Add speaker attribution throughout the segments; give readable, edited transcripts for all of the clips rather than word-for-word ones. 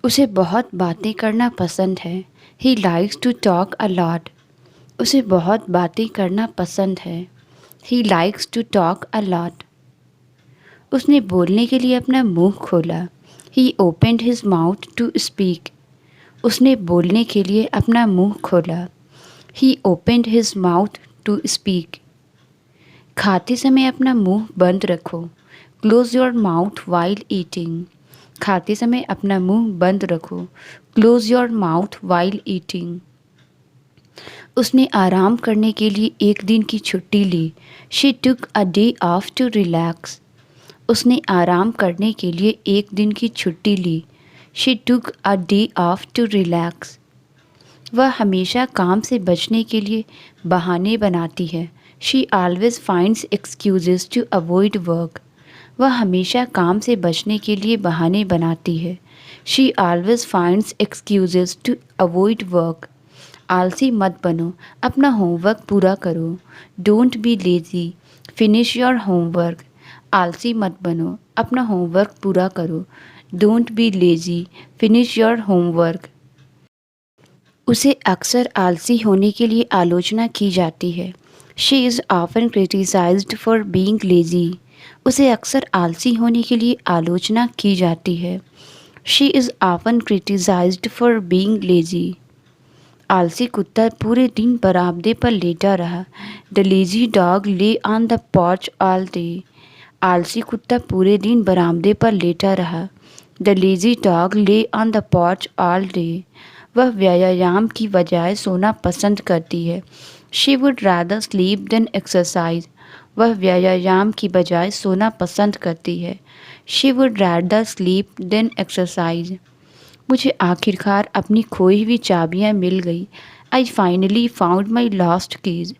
Speaker 1: उसे बहुत बातें करना पसंद है। He likes to talk a lot. उसे बहुत बातें करना पसंद है। He likes to talk a lot. उसने बोलने के लिए अपना मुंह खोला। He opened his mouth to speak. उसने बोलने के लिए अपना मुंह खोला। He opened his mouth to speak. खाते समय अपना मुंह बंद रखो। Close your mouth while eating. खाते समय अपना मुंह बंद रखो। Close your mouth while eating. उसने आराम करने के लिए एक दिन की छुट्टी ली। She took a day off to relax. उसने आराम करने के लिए एक दिन की छुट्टी ली। She took a day off to relax. वह हमेशा काम से बचने के लिए बहाने बनाती है। She always finds excuses to avoid work. वह हमेशा काम से बचने के लिए बहाने बनाती है। She always finds excuses to avoid work. आलसी मत बनो, अपना होमवर्क पूरा करो। Don't be lazy, finish your homework. आलसी मत बनो, अपना होमवर्क पूरा करो। Don't be lazy, finish your homework. उसे अक्सर आलसी होने के लिए आलोचना की जाती है। She is often criticised for being lazy. उसे अक्सर आलसी होने के लिए आलोचना की जाती है। She is often criticised for being lazy. आलसी कुत्ता पूरे दिन बरामदे पर लेटा रहा। The lazy dog lay on the porch all day. आलसी कुत्ता पूरे दिन बरामदे पर लेटा रहा। The lazy dog lay on the porch all day. वह व्यायाम की बजाय सोना पसंद करती है। She would rather sleep than exercise. वह व्यायाम की बजाय सोना पसंद करती है। She would rather sleep than exercise. मुझे आखिरकार अपनी खोई हुई चाबियाँ मिल गई। I finally found my lost keys.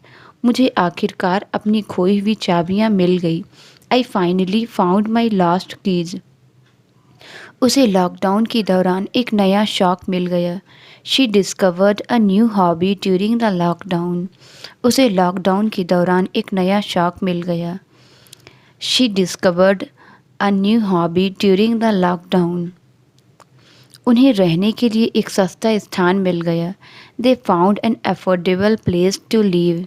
Speaker 1: मुझे आखिरकार अपनी खोई हुई चाबियाँ मिल गई। I finally found my lost keys. उसे लॉकडाउन के दौरान एक नया शौक मिल गया। She discovered a new hobby during the lockdown. उसे लॉकडाउन के दौरान एक नया शौक मिल गया। She discovered a new hobby during the lockdown. उन्हें रहने के लिए एक सस्ता स्थान मिल गया। They found an affordable place to live.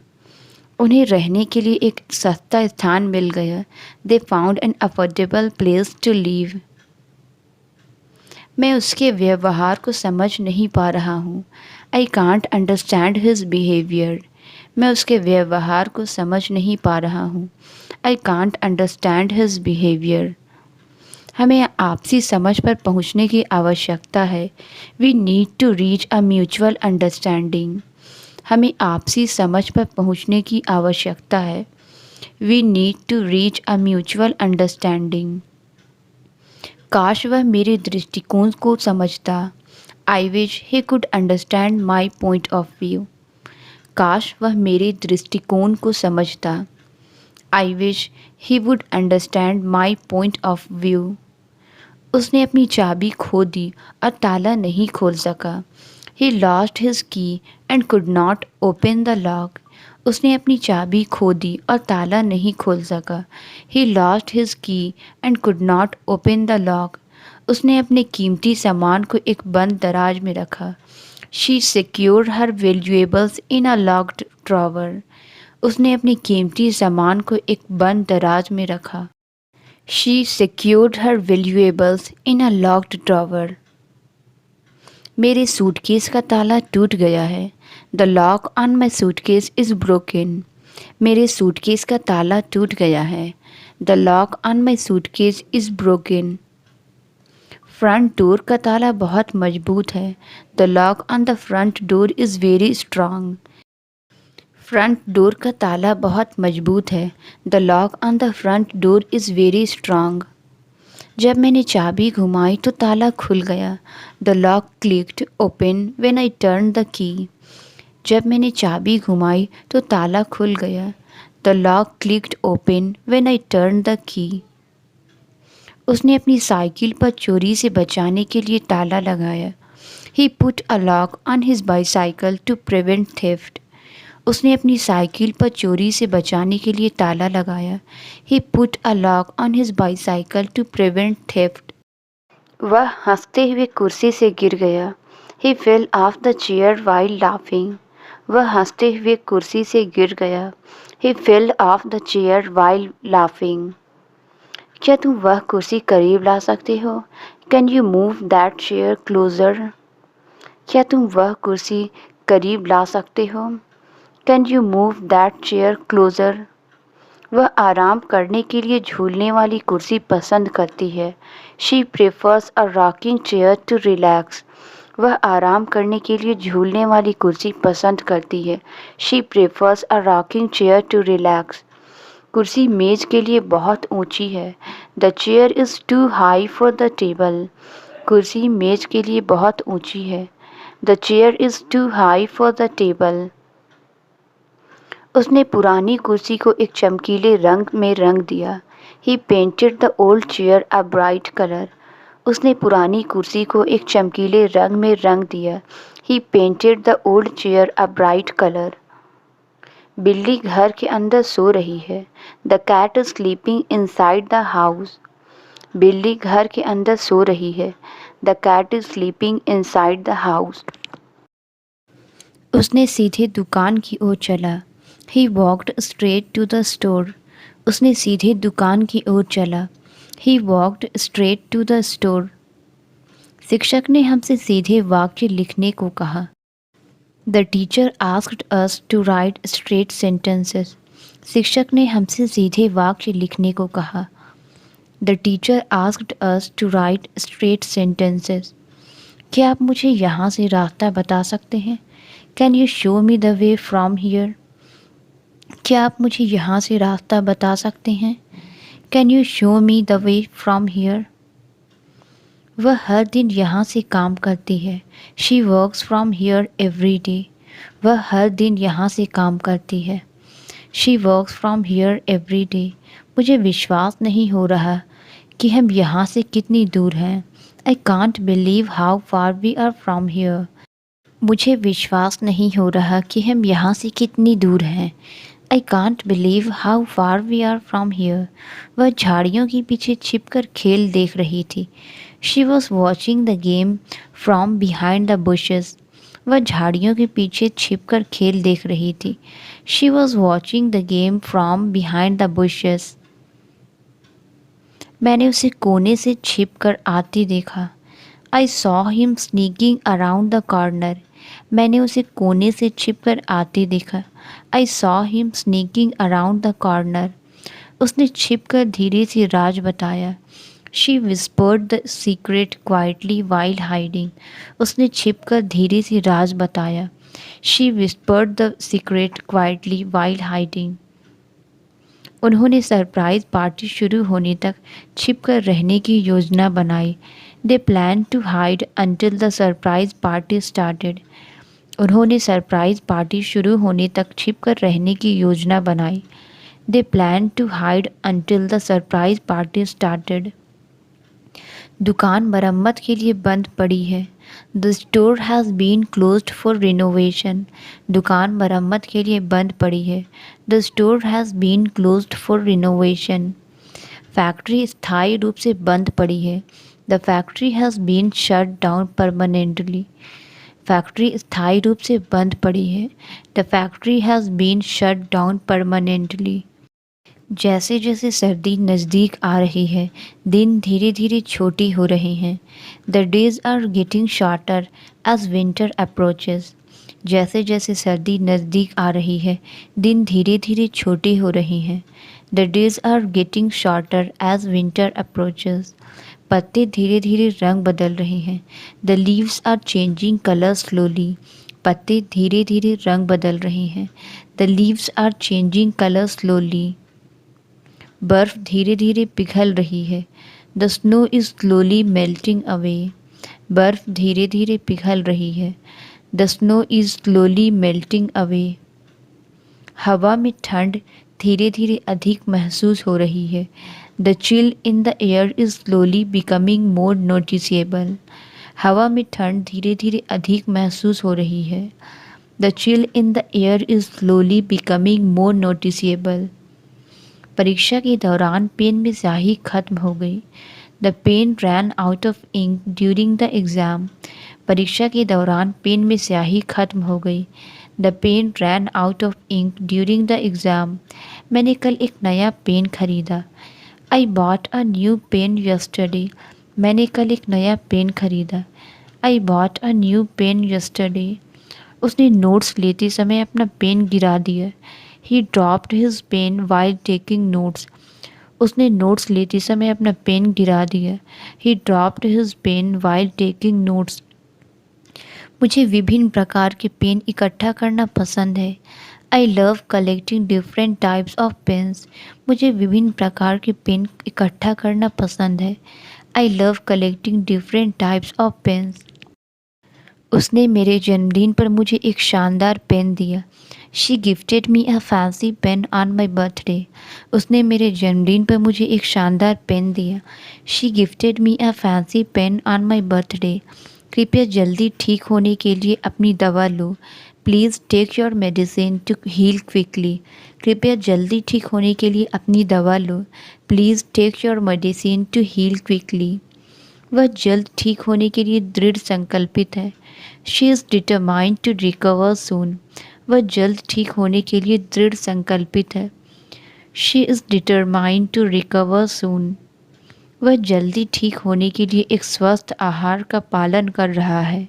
Speaker 1: उन्हें रहने के लिए एक सस्ता स्थान मिल गया। They found an affordable place to live. मैं उसके व्यवहार को समझ नहीं पा रहा हूँ। I can't understand his behaviour. मैं उसके व्यवहार को समझ नहीं पा रहा हूँ। I can't understand his behaviour. हमें आपसी समझ पर पहुँचने की आवश्यकता है। We need to reach a mutual understanding. हमें आपसी समझ पर पहुँचने की आवश्यकता है। We need to reach a mutual understanding. काश वह मेरे दृष्टिकोण को समझता। I wish he could understand my point of view. काश वह मेरे दृष्टिकोण को समझता। I wish he would understand my point of view. उसने अपनी चाबी खो दी और ताला नहीं खोल सका। ही लॉस्ट हिज की and could not open the lock. उसने अपनी चाबी खो दी और ताला नहीं खोल सका। ही लॉस्ट हिज की and could not open the lock. उसने अपने कीमती सामान को एक बंद दराज में रखा। She secured her valuables in a locked drawer. उसने अपने कीमती सामान को एक बंद दराज में रखा। She secured her valuables in a locked drawer. मेरे सूटकेस का ताला टूट गया है। The lock on my suitcase is broken. मेरे सूटकेस का ताला टूट गया है। The lock on my suitcase is broken. Front door का ताला बहुत मजबूत है। The lock on the front door is very strong. Front door का ताला बहुत मजबूत है। The lock on the front door is very strong. जब मैंने चाबी घुमाई तो ताला खुल गया। The lock clicked open when I turn the key. जब मैंने चाबी घुमाई तो ताला खुल गया। The lock clicked open when I turn the key. उसने अपनी साइकिल पर चोरी से बचाने के लिए ताला लगाया। He put a lock on his bicycle to prevent theft. उसने अपनी साइकिल पर चोरी से बचाने के लिए ताला लगाया। He put a lock on his bicycle to prevent theft. वह हंसते हुए कुर्सी से गिर गया। He fell off the chair while laughing. वह हंसते हुए कुर्सी से गिर गया। He fell off the chair while laughing. क्या तुम वह कुर्सी करीब ला सकते हो? Can you move that chair closer? क्या तुम वह कुर्सी करीब ला सकते हो? Can you move that chair closer? वह आराम करने के लिए झूलने वाली कुर्सी पसंद करती है। She prefers a rocking chair to relax. वह आराम करने के लिए झूलने वाली कुर्सी पसंद करती है। She prefers a rocking chair to relax. कुर्सी मेज के लिए बहुत ऊंची है। The chair is too high for the table. कुर्सी मेज के लिए बहुत ऊंची है। The chair is too high for the table. उसने पुरानी कुर्सी को एक चमकीले रंग में रंग दिया। He painted the old chair a bright color. उसने पुरानी कुर्सी को एक चमकीले रंग में रंग दिया। He painted the old chair a bright color. बिल्ली घर के अंदर सो रही है। The cat is sleeping inside the house. बिल्ली घर के अंदर सो रही है। The cat is sleeping inside the house. उसने सीधे दुकान की ओर चला। He walked straight to the store. उसने सीधे दुकान की ओर चला। He walked straight to the store. शिक्षक ने हमसे सीधे वाक्य लिखने को कहा। The teacher asked us to write straight sentences. शिक्षक ने हमसे सीधे वाक्य लिखने को कहा। The teacher asked us to write straight sentences. क्या आप मुझे यहाँ से रास्ता बता सकते हैं? Can you show me the way from here? क्या आप मुझे यहाँ से रास्ता बता सकते हैं? Can you show me the way from here? वह हर दिन यहाँ से काम करती है। She works from here every day. वह हर दिन यहाँ से काम करती है। She works from here every day. मुझे विश्वास नहीं हो रहा कि हम यहाँ से कितनी दूर हैं। I can't believe how far we are from here. मुझे विश्वास नहीं हो रहा कि हम यहाँ से कितनी दूर हैं। I can't believe how far we are from here. वह झाड़ियों के पीछे छिपकर खेल देख रही थी। She was watching the game from behind the bushes. वह झाड़ियों के पीछे छिपकर खेल देख रही थी। She was watching the game from behind the bushes. मैंने उसे कोने से छिपकर आते देखा। I saw him sneaking around the corner. मैंने उसे कोने से छिपकर आते देखा। I saw him sneaking around the corner. उसने छिपकर धीरे से राज बताया। She whispered the secret quietly while hiding. उसने छिपकर धीरे से राज बताया। She whispered the secret quietly while hiding. उन्होंने सरप्राइज़ पार्टी शुरू होने तक छिपकर रहने की योजना बनाई। They planned to hide until the surprise party started. उन्होंने सरप्राइज़ पार्टी शुरू होने तक छिपकर रहने की योजना बनाई। They planned to hide until the surprise party started. दुकान मरम्मत के लिए बंद पड़ी है। The store has been closed for renovation. दुकान मरम्मत के लिए बंद पड़ी है। The store has been closed for renovation. Factory स्थायी रूप से बंद पड़ी है। The factory has been shut down permanently. Factory स्थायी रूप से बंद पड़ी है। The factory has been shut down permanently. जैसे जैसे सर्दी नज़दीक आ रही है, दिन धीरे धीरे छोटी हो रहे हैं। The days are getting shorter as winter approaches. जैसे जैसे सर्दी नज़दीक आ रही है, दिन धीरे धीरे छोटे हो रहे हैं। The days are getting shorter as winter approaches. पत्ते धीरे धीरे रंग बदल रहे हैं। The leaves are changing color slowly. पत्ते धीरे धीरे रंग बदल रहे हैं। The leaves are changing color slowly. बर्फ़ धीरे धीरे पिघल रही है। The snow is slowly melting away. बर्फ़ धीरे धीरे पिघल रही है। The snow is slowly melting away. हवा में ठंड धीरे धीरे अधिक महसूस हो रही है। The chill in the air is slowly becoming more noticeable. हवा में ठंड धीरे धीरे अधिक महसूस हो रही है। The chill in the air is slowly becoming more noticeable. परीक्षा के दौरान पेन में स्याही खत्म हो गई। The pen ran out of ink during the exam. परीक्षा के दौरान पेन में स्याही खत्म हो गई। The pen ran out of ink during the exam. मैंने कल एक नया पेन खरीदा। I bought a new pen yesterday. मैंने कल एक नया पेन खरीदा। I bought a new pen yesterday. उसने नोट्स लेते समय अपना पेन गिरा दिया। He dropped his pen while taking notes. उसने नोट्स लेते समय अपना पेन गिरा दिया। He dropped his pen while taking notes. मुझे विभिन्न प्रकार के पेन इकट्ठा करना पसंद है। I love collecting different types of pens. मुझे विभिन्न प्रकार के पेन इकट्ठा करना पसंद है। I love collecting different types of pens. उसने मेरे जन्मदिन पर मुझे एक शानदार पेन दिया। She gifted me a fancy pen on my birthday. उसने मेरे जन्मदिन पर मुझे एक शानदार पेन दिया। She gifted me a fancy pen on my birthday. कृपया जल्दी ठीक होने के लिए अपनी दवा लो। Please take your medicine to heal quickly. कृपया जल्दी ठीक होने के लिए अपनी दवा लो। Please take your medicine to heal quickly. वह जल्द ठीक होने के लिए दृढ़ संकल्पित है। She is determined to recover soon. वह जल्द ठीक होने के लिए दृढ़ संकल्पित है। She is determined to recover soon. वह जल्दी ठीक होने के लिए एक स्वस्थ आहार का पालन कर रहा है।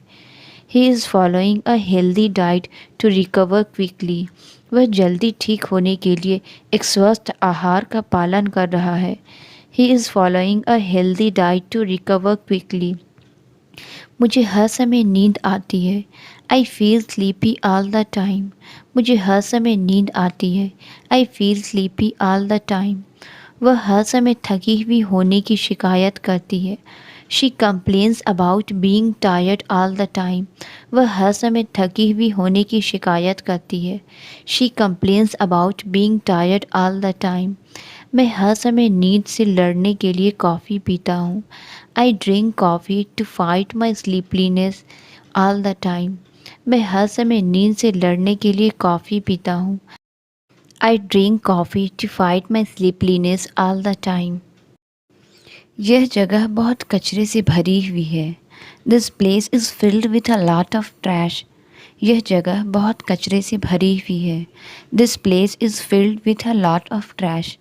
Speaker 1: He is following a healthy diet to recover quickly. वह जल्दी ठीक होने के लिए एक स्वस्थ आहार का पालन कर रहा है। He is following a healthy diet to recover quickly. मुझे हर समय नींद आती है। I feel sleepy all the time. मुझे हर समय नींद आती है। I feel sleepy all the time. वह हर समय थकी हुई होने की शिकायत करती है। She complains about being tired all the time. वह हर समय थकी हुई होने की शिकायत करती है। She complains about being tired all the time. मैं हर समय नींद से लड़ने के लिए कॉफ़ी पीता हूँ। I drink coffee to fight my sleepiness all the time. मैं हर समय नींद से लड़ने के लिए कॉफ़ी पीता हूँ। I drink coffee to fight my sleepiness all the time. यह जगह बहुत कचरे से भरी हुई है। This place is filled with a lot of trash. यह जगह बहुत कचरे से भरी हुई है। This place is filled with a lot of trash.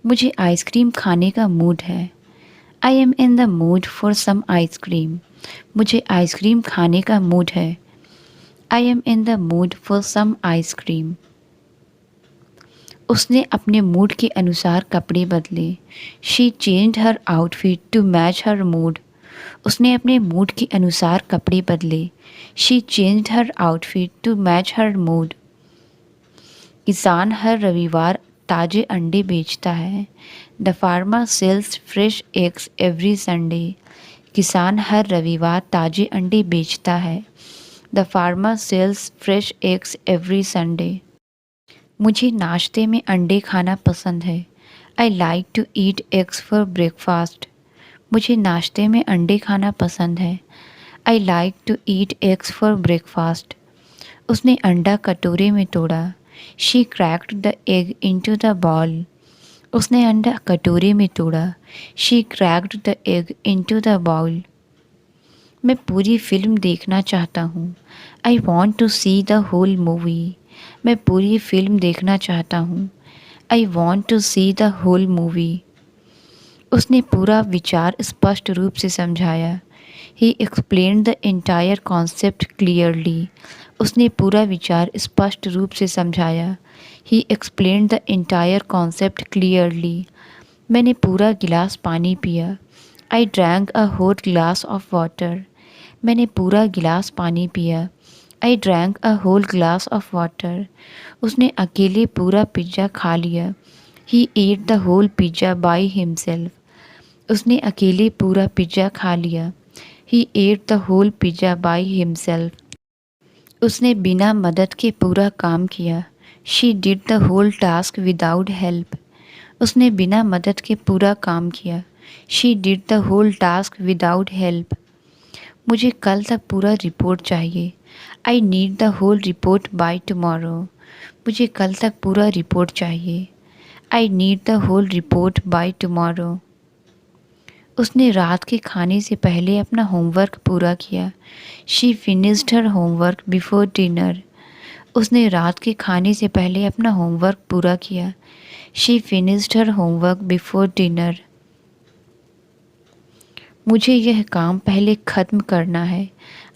Speaker 1: मुझे आइसक्रीम खाने का मूड है। I am in the mood for some ice cream. मुझे आइसक्रीम खाने का मूड है। I am in the mood for some ice cream. उसने अपने मूड के अनुसार कपड़े बदले। She changed her outfit to match her mood. उसने अपने मूड के अनुसार कपड़े बदले। She changed her outfit to match her mood. किसान हर रविवार ताज़े अंडे बेचता है। The farmer sells fresh eggs every Sunday. किसान हर रविवार ताज़े अंडे बेचता है। The farmer sells fresh eggs every Sunday. मुझे नाश्ते में अंडे खाना पसंद है। I like to eat eggs for breakfast. मुझे नाश्ते में अंडे खाना पसंद है। I like to eat eggs for breakfast. उसने अंडा कटोरे में तोड़ा। She cracked the egg into the bowl. उसने अंडा कटोरे में तोड़ा। She cracked the egg into the bowl. मैं पूरी फिल्म देखना चाहता हूँ। I want to see the whole movie. मैं पूरी फिल्म देखना चाहता हूँ। I want to see the whole movie. उसने पूरा विचार स्पष्ट रूप से समझाया। He explained the entire concept clearly. उसने पूरा विचार स्पष्ट रूप से समझाया। He explained the entire concept clearly. मैंने पूरा गिलास पानी पिया। I drank a whole glass of water. मैंने पूरा गिलास पानी पिया। I drank a whole glass of water. उसने अकेले पूरा पिज़्ज़ा खा लिया। He ate the whole pizza by himself. उसने अकेले पूरा पिज़्ज़ा खा लिया। He ate the whole pizza by himself. उसने बिना मदद के पूरा काम किया। She did the whole task without help. उसने बिना मदद के पूरा काम किया। She did the whole task without help. मुझे कल तक पूरा रिपोर्ट चाहिए। I need the whole report by tomorrow. मुझे कल तक पूरा रिपोर्ट चाहिए। I need the whole report by tomorrow. उसने रात के खाने से पहले अपना होमवर्क पूरा किया। She finished her homework before dinner. उसने रात के खाने से पहले अपना होमवर्क पूरा किया। She finished her homework before dinner. मुझे यह काम पहले ख़त्म करना है।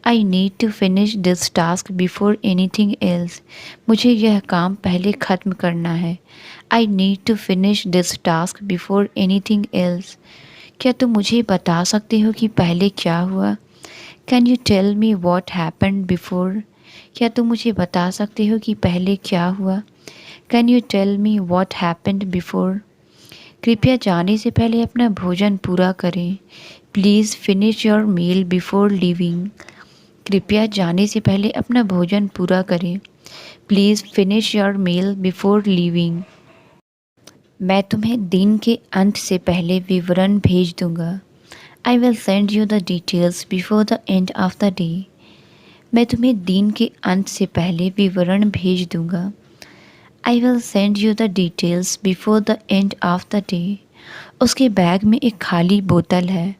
Speaker 1: I need to finish this task before anything else. मुझे यह काम पहले ख़त्म करना है। I need to finish this task before anything else. क्या तुम मुझे बता सकते हो कि पहले क्या हुआ? Can you tell me what happened before? क्या तुम मुझे बता सकते हो कि पहले क्या हुआ? Can you tell me what happened before? कृपया जाने से पहले अपना भोजन पूरा करें। Please finish your meal before leaving. कृपया जाने से पहले अपना भोजन पूरा करें। Please finish your meal before leaving. मैं तुम्हें दिन के अंत से पहले विवरण भेज दूंगा। I will send you the details before the end of the day. मैं तुम्हें दिन के अंत से पहले विवरण भेज दूंगा। I will send you the details before the end of the day. उसके बैग में एक खाली बोतल है।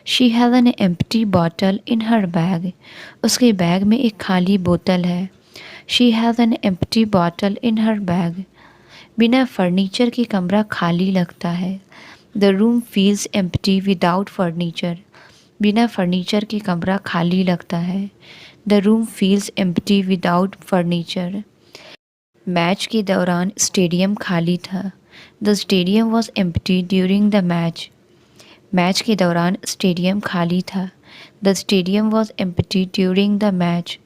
Speaker 1: She has an empty bottle in her bag. उसके बैग में एक खाली बोतल है। She has an empty bottle in her bag. बिना फर्नीचर के कमरा खाली लगता है। The room feels empty without furniture. बिना फर्नीचर के कमरा खाली लगता है। The room feels empty without furniture. Match के दौरान स्टेडियम खाली था। The stadium was empty during the match. Match के दौरान स्टेडियम खाली था। The stadium was empty during the match.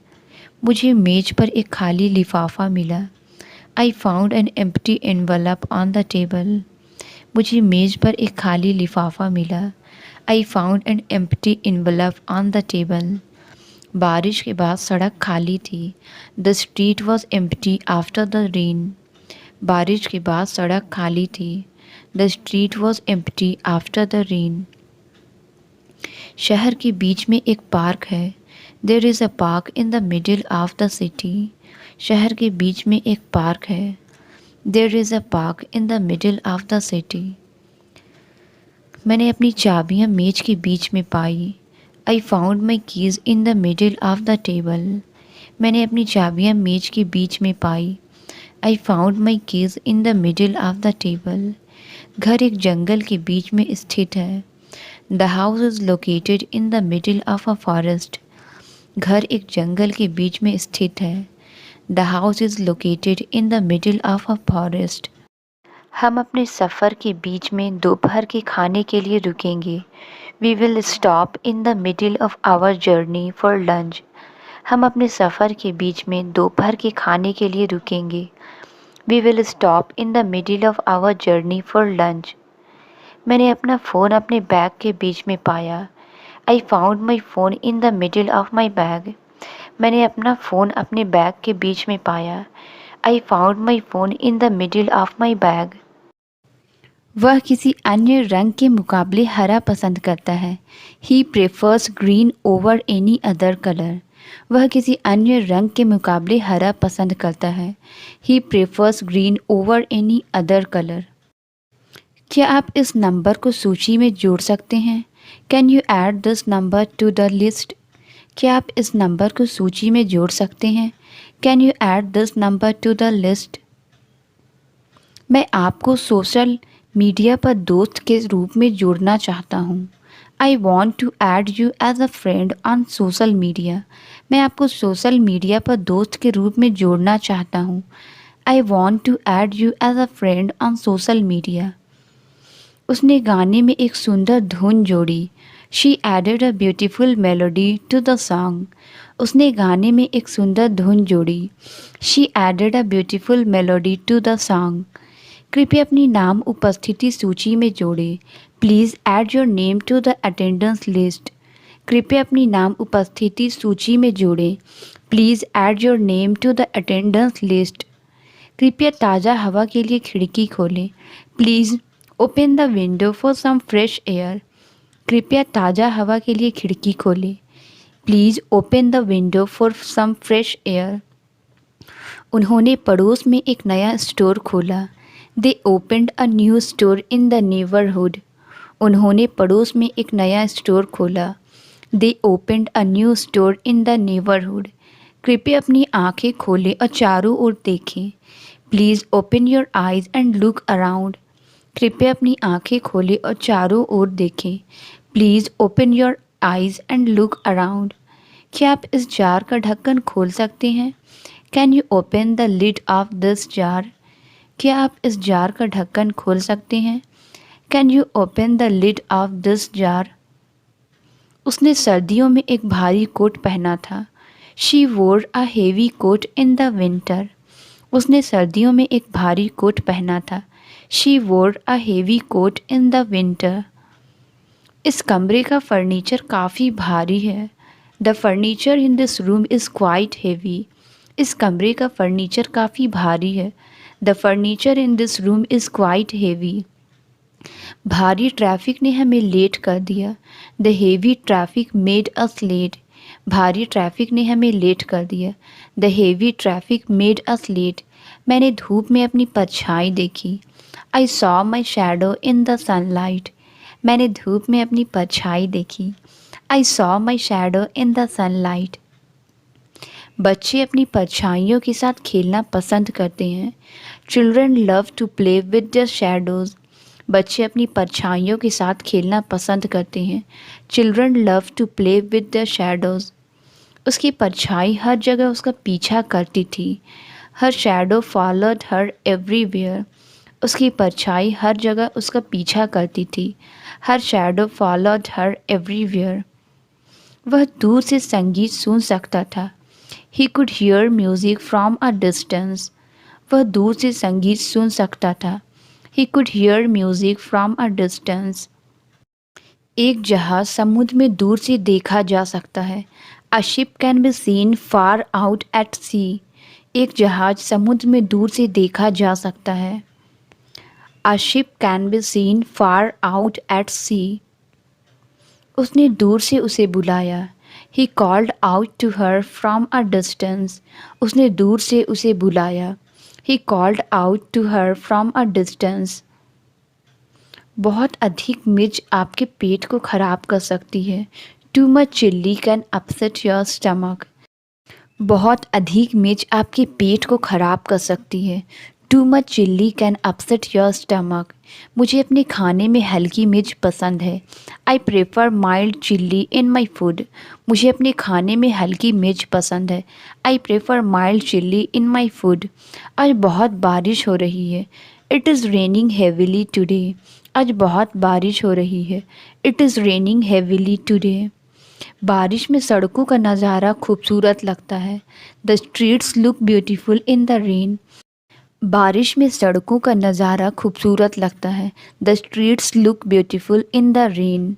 Speaker 1: मुझे मेज पर एक खाली लिफाफा मिला। I found an empty envelope on the table. मुझे मेज पर एक खाली लिफाफा मिला। I found an empty envelope on the table. बारिश के बाद सड़क खाली थी। The street was empty after the rain. बारिश के बाद सड़क खाली थी। The street was empty after the rain. शहर के बीच में एक पार्क है। There is a park in the middle of the city. शहर के बीच में एक पार्क है। There is a park in the middle of the city. मैंने अपनी चाबियाँ मेज के बीच में पाई। I found my keys in the middle of the table. मैंने अपनी चाबियाँ मेज के बीच में पाई। I found my keys in the middle of the table. घर एक जंगल के बीच में स्थित है। The house is located in the middle of a forest. घर एक जंगल के बीच में स्थित है। The house is located in the middle of a forest. हम अपने सफ़र के बीच में दोपहर के खाने के लिए रुकेंगे। We will stop in the middle of our journey for lunch. हम अपने सफ़र के बीच में दोपहर के खाने के लिए रुकेंगे। We will stop in the middle of our journey for lunch. मैंने अपना फ़ोन अपने बैग के बीच में पाया। I found my phone in the middle of my bag. मैंने अपना फ़ोन अपने बैग के बीच में पाया। I found my phone in the middle of my bag. वह किसी अन्य रंग के मुकाबले हरा पसंद करता है। ही prefers green over any other colour. वह किसी अन्य रंग के मुकाबले हरा पसंद करता है। ही prefers green over any other colour. क्या आप इस नंबर को सूची में जोड़ सकते हैं? Can you add this number two the list? क्या आप इस नंबर को सूची में जोड़ सकते हैं? Can you add this number two the list? मैं आपको सोशल मीडिया पर दोस्त के रूप में जोड़ना चाहता हूँ। I want to add you as a friend on social media. मैं आपको सोशल मीडिया पर दोस्त के रूप में जोड़ना चाहता हूँ। I want to add you as a friend on social media. उसने गाने में एक सुंदर धुन जोड़ी। She added a beautiful melody to the song. उसने गाने में एक सुंदर धुन जोड़ी। She added a beautiful melody to the song. कृपया अपनी नाम उपस्थिति सूची में जोड़ें। Please add your name to the attendance list. कृपया अपनी नाम उपस्थिति सूची में जोड़ें। Please add your name to the attendance list. कृपया ताज़ा हवा के लिए खिड़की खोलें। Please open the window for some fresh air. कृपया ताज़ा हवा के लिए खिड़की खोलें। Please open the window for some fresh air. उन्होंने पड़ोस में एक नया स्टोर खोला। They opened a new store in the neighborhood. उन्होंने पड़ोस में एक नया स्टोर खोला। They opened a new store in the neighbourhood. कृपया अपनी आंखें खोलें और चारों ओर देखें। Please open your eyes and look around. कृपया अपनी आंखें खोलें और चारों ओर देखें। Please open your eyes and look around. क्या आप इस जार का ढक्कन खोल सकते हैं? Can you open the lid of this jar? क्या आप इस जार का ढक्कन खोल सकते हैं? Can you open the lid of this jar? उसने सर्दियों में एक भारी कोट पहना था। She wore a heavy coat in the winter. उसने सर्दियों में एक भारी कोट पहना था। She wore a heavy coat in the winter. इस कमरे का फर्नीचर काफ़ी भारी है। The furniture in this room is quite heavy. इस कमरे का फर्नीचर काफ़ी भारी है। The furniture in this room is quite heavy. भारी ट्रैफिक ने हमें लेट कर दिया। The heavy traffic made us late. भारी ट्रैफिक ने हमें लेट कर दिया। The heavy traffic made us late. मैंने धूप में अपनी परछाई देखी। I saw my shadow in the sunlight. मैंने धूप में अपनी परछाई देखी। I saw my shadow in the sunlight. बच्चे अपनी परछाइयों के साथ खेलना पसंद करते हैं। Children love to play with their shadows. बच्चे अपनी परछाइयों के साथ खेलना पसंद करते हैं। Children love to play with their shadows. उसकी परछाई हर जगह उसका पीछा करती थी। Her shadow followed her everywhere. उसकी परछाई हर जगह उसका पीछा करती थी। Her shadow followed her everywhere. वह दूर से संगीत सुन सकता था। He could hear music from a distance. वह दूर से संगीत सुन सकता था। He could hear music from a distance. एक जहाज़ समुद्र में दूर से देखा जा सकता है। A ship can be seen far out at sea. एक जहाज़ समुद्र में दूर से देखा जा सकता है। A ship can be seen far out at sea. उसने दूर से उसे बुलाया। He called out to her from a distance. उसने दूर से उसे बुलाया। He called out to her from a distance. बहुत अधिक मिर्च आपके पेट को ख़राब कर सकती है। Too much chilli can upset your stomach. बहुत अधिक मिर्च आपके पेट को ख़राब कर सकती है। Too much chilli can upset your stomach. मुझे अपने खाने में हल्की मिर्च पसंद है। I prefer mild chilli in my food. मुझे अपने खाने में हल्की मिर्च पसंद है। I prefer mild chilli in my food. आज बहुत बारिश हो रही है। It is raining heavily today. आज बहुत बारिश हो रही है। It is raining heavily today. बारिश में सड़कों का नज़ारा खूबसूरत लगता है। The streets look beautiful in the rain. बारिश में सड़कों का नज़ारा खूबसूरत लगता है। The streets look beautiful in the rain.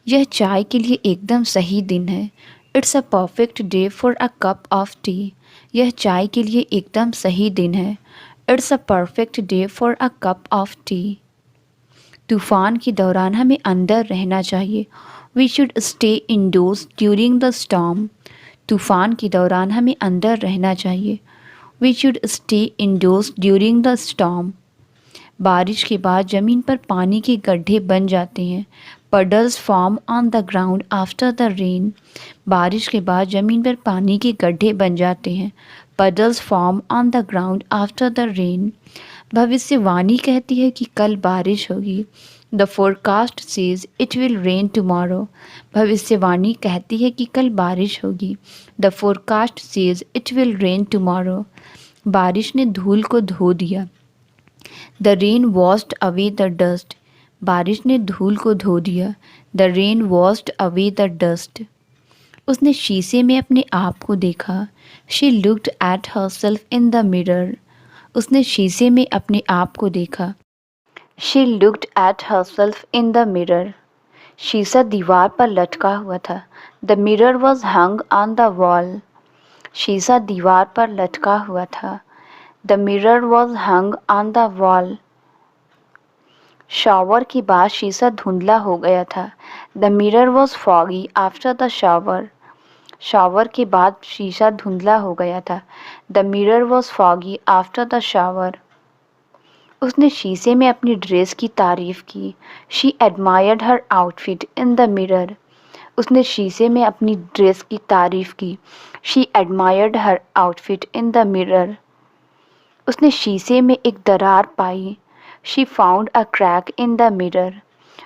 Speaker 1: यह चाय के लिए एकदम सही दिन है। It's a perfect day for a cup of tea. यह चाय के लिए एकदम सही दिन है। It's a perfect day for a cup of tea. तूफ़ान के दौरान हमें अंदर रहना चाहिए। We should stay indoors during the storm. तूफ़ान के दौरान हमें अंदर रहना चाहिए। We should stay indoors during the storm. बारिश के बाद ज़मीन पर पानी के गड्ढे बन जाते हैं। Puddles form on the ground after the rain. बारिश के बाद ज़मीन पर पानी के गड्ढे बन जाते हैं। Puddles form on the ground after the rain. भविष्यवाणी कहती है कि कल बारिश होगी। The forecast says it will rain tomorrow. भविष्यवाणी कहती है कि कल बारिश होगी। The forecast says it will rain tomorrow. बारिश ने धूल को धो दिया। The rain washed away the dust. बारिश ने धूल को धो दिया। The rain washed away the dust. उसने शीशे में अपने आप को देखा। She looked at herself in the mirror. उसने शीशे में अपने आप को देखा। She looked at herself in the mirror. शीशा दीवार पर लटका हुआ था। The mirror was hung on the wall. शीशा दीवार पर लटका हुआ था। The mirror was hung on the wall. Shower के बाद शीशा धुंधला हो गया था। The mirror was foggy after the shower. Shower के बाद शीशा धुंधला हो गया था। The mirror was foggy after the shower. उसने शीशे में अपनी ड्रेस की तारीफ की। She admired her outfit in the mirror. उसने शीशे में अपनी ड्रेस की तारीफ की। She admired her outfit in the mirror. उसने शीशे में एक दरार पाई। She found a crack in the mirror.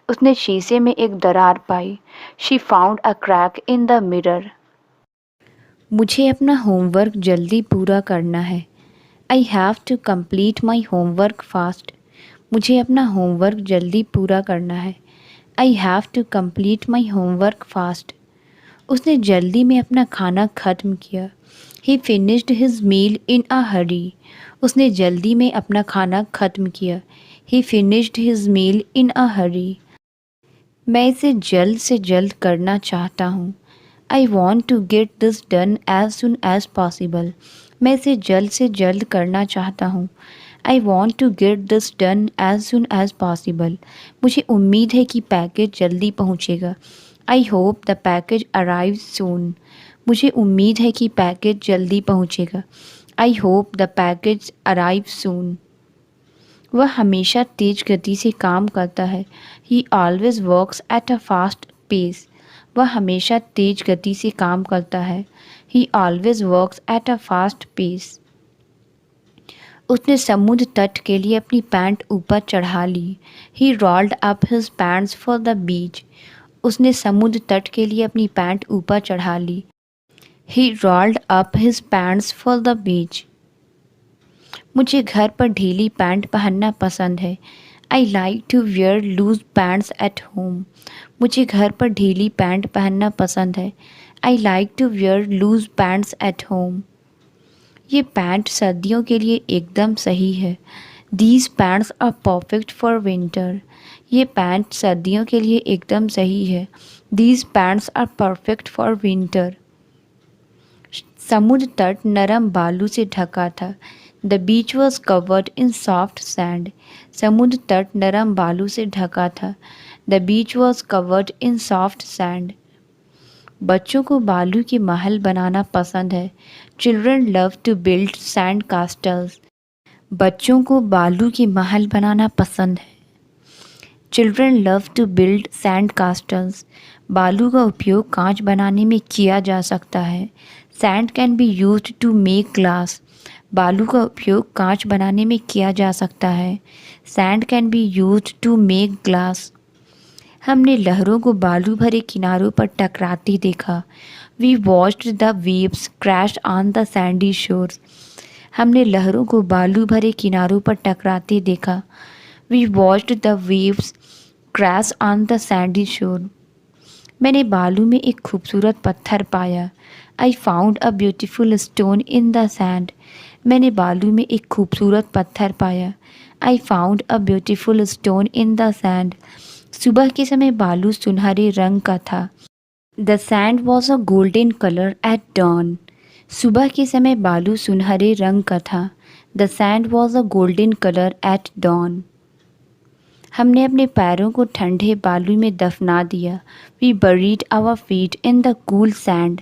Speaker 1: उसने शीशे में एक दरार पाई। She found a crack in the mirror. मुझे अपना होमवर्क जल्दी पूरा करना है। I have to complete my homework fast. मुझे अपना होमवर्क जल्दी पूरा करना है। I have to complete my homework fast. उसने जल्दी में अपना खाना ख़त्म किया। He finished his meal in a hurry. उसने जल्दी में अपना खाना ख़त्म किया। He finished his meal in a hurry. मैं इसे जल्द से जल्द करना चाहता हूँ। I want to get this done as soon as possible. मैं इसे जल्द से जल्द करना चाहता हूँ। I want to get this done as soon as possible. मुझे उम्मीद है कि पैकेज जल्दी पहुँचेगा। I hope the package arrive soon. मुझे उम्मीद है कि पैकेज जल्दी पहुँचेगा। I hope the package arrive soon. वह हमेशा तेज गति से काम करता है। He always works at a fast pace. वह हमेशा तेज गति से काम करता है। He always works at a fast pace. उसने समुद्र तट के लिए अपनी पैंट ऊपर चढ़ा ली। He rolled up his pants for the beach. उसने समुद्र तट के लिए अपनी पैंट ऊपर चढ़ा ली। He rolled up his pants for the beach. मुझे घर पर ढीली पैंट पहनना पसंद है। I like to wear loose pants at home. मुझे घर पर ढीली पैंट पहनना पसंद है। I like to wear loose pants at home. ये पैंट सर्दियों के लिए एकदम सही है। These pants are perfect for winter. ये पैंट सर्दियों के लिए एकदम सही है। These pants are perfect for winter. समुद्र तट नरम बालू से ढका था। The beach was covered in soft sand. समुद्र तट नरम बालू से ढका था। The beach was covered in soft sand. बच्चों को बालू के महल बनाना पसंद है। Children love to build sand कास्टल्स। बच्चों को बालू के महल बनाना पसंद है। Children love to build sand castles. बालू का उपयोग कांच बनाने में किया जा सकता है। Sand can be used to make glass. बालू का उपयोग कांच बनाने में किया जा सकता है। Sand can be used to make glass. हमने लहरों को बालू भरे किनारों पर टकराते देखा। We watched the waves crash on the sandy shores. हमने लहरों को बालू भरे किनारों पर टकराते देखा। We watched the waves crash on the sandy shore. मैंने बालू में एक खूबसूरत पत्थर पाया। I found a beautiful stone in the sand. मैंने बालू में एक खूबसूरत पत्थर पाया। I found a beautiful stone in the sand. सुबह के समय बालू सुनहरे रंग का था। The sand was a golden colour at dawn. सुबह के समय बालू सुनहरे रंग का था। The sand was a golden colour at dawn. हमने अपने पैरों को ठंडे बालू में दफना दिया। We buried our feet in the cool sand.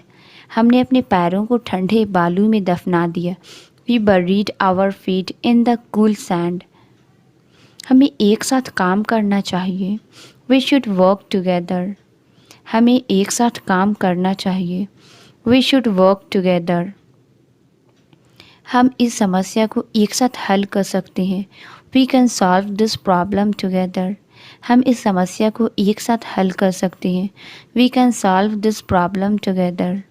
Speaker 1: हमने अपने पैरों को ठंडे बालू में दफना दिया। We buried our feet in the cool sand. हमें एक साथ काम करना चाहिए। We should work together. हमें एक साथ काम करना चाहिए। We should work together. हम इस समस्या को एक साथ हल कर सकते हैं। We can solve this problem together. हम इस समस्या को एक साथ हल कर सकते हैं। We can solve this problem together.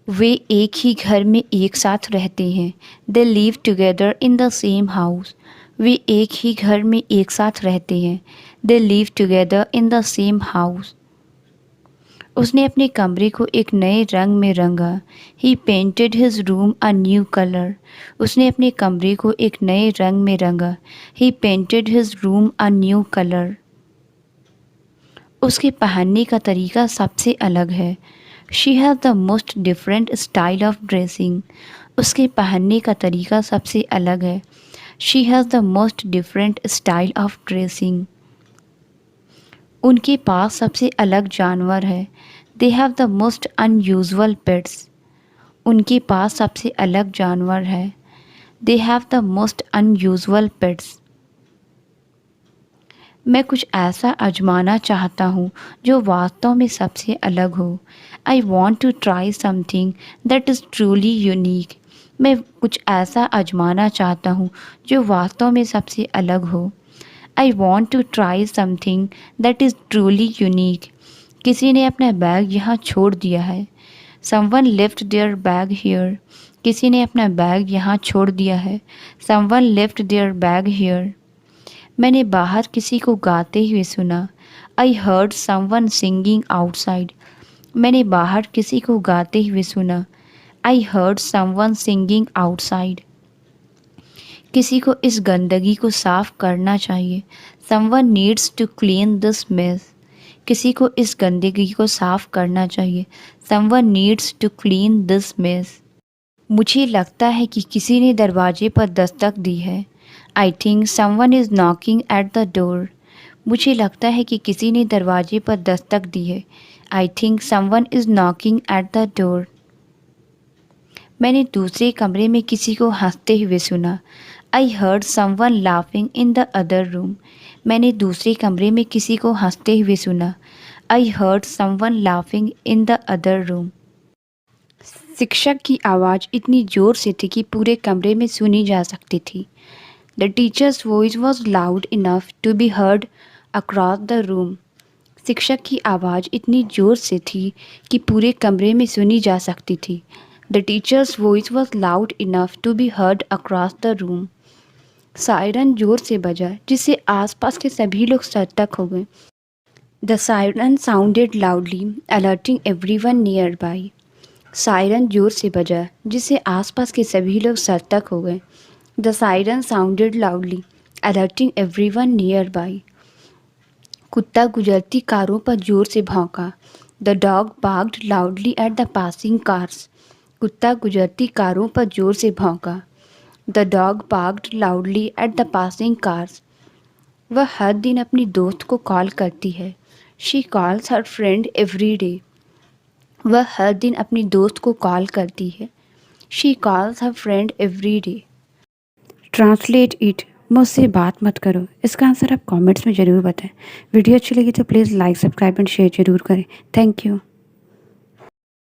Speaker 1: वे एक ही घर में एक साथ रहते हैं। They live together in the same house. वे एक ही घर में एक साथ रहते हैं। They live together in the same house. उसने अपने कमरे को एक नए रंग में रंगा। He painted his room a new colour. उसने अपने कमरे को एक नए रंग में रंगा। He painted his room a new colour. उसके पहनने का तरीका सबसे अलग है। She has the most different style of dressing. उसके पहनने का तरीका सबसे अलग है। She has the most different style of dressing. उनके पास सबसे अलग जानवर है। They have the most unusual pets. उनके पास सबसे अलग जानवर है। They have the most unusual pets. मैं कुछ ऐसा आजमाना चाहता हूँ जो वास्तव में सबसे अलग हो। I want to try something that is truly unique. मैं कुछ ऐसा आजमाना चाहता हूँ जो वास्तव में सबसे अलग हो। I want to try something that is truly unique. किसी ने अपना बैग यहाँ छोड़ दिया है। Someone left their bag here. किसी ने अपना बैग यहाँ छोड़ दिया है। Someone left their bag here. मैंने बाहर किसी को गाते हुए सुना। I heard someone singing outside. मैंने बाहर किसी को गाते हुए सुना। I heard someone singing outside. किसी को इस गंदगी को साफ करना चाहिए। Someone needs to clean this mess. किसी को इस गंदगी को साफ करना चाहिए। Someone needs to clean this mess. मुझे लगता है कि किसी ने दरवाजे पर दस्तक दी है। I think someone is knocking at the door. मुझे लगता है कि किसी ने दरवाजे पर दस्तक दी है। I think someone is knocking at the door. मैंने दूसरे कमरे में किसी को हंसते हुए सुना। I heard someone laughing in the other room. मैंने दूसरे कमरे में किसी को हंसते हुए सुना। I heard someone laughing in the other room. शिक्षक की आवाज़ इतनी ज़ोर से थी कि पूरे कमरे में सुनी जा सकती थी। The teacher's voice was loud enough to be heard across the room. शिक्षक की आवाज़ इतनी ज़ोर से थी कि पूरे कमरे में सुनी जा सकती थी। The teacher's voice was loud enough to be heard across the room. Siren जोर से बजा जिससे आसपास के सभी लोग सतर्क हो गए। The siren sounded loudly alerting everyone near by. Siren जोर से बजा जिससे आसपास के सभी लोग सतर्क हो गए। The siren sounded loudly alerting everyone nearby. कुत्ता गुजरती कारों पर जोर से भौंका। The dog barked loudly at the passing cars. कुत्ता गुजरती कारों पर जोर से भौंका। The dog barked loudly at the passing cars. वह हर दिन अपनी दोस्त को कॉल करती है। She calls her friend every day. वह हर दिन अपनी दोस्त को कॉल करती है। She calls her friend every day. Translate it. मुझसे बात मत करो। इसका आंसर आप कमेंट्स में ज़रूर बताएं। वीडियो अच्छी लगी तो please like subscribe and share ज़रूर करें। Thank you.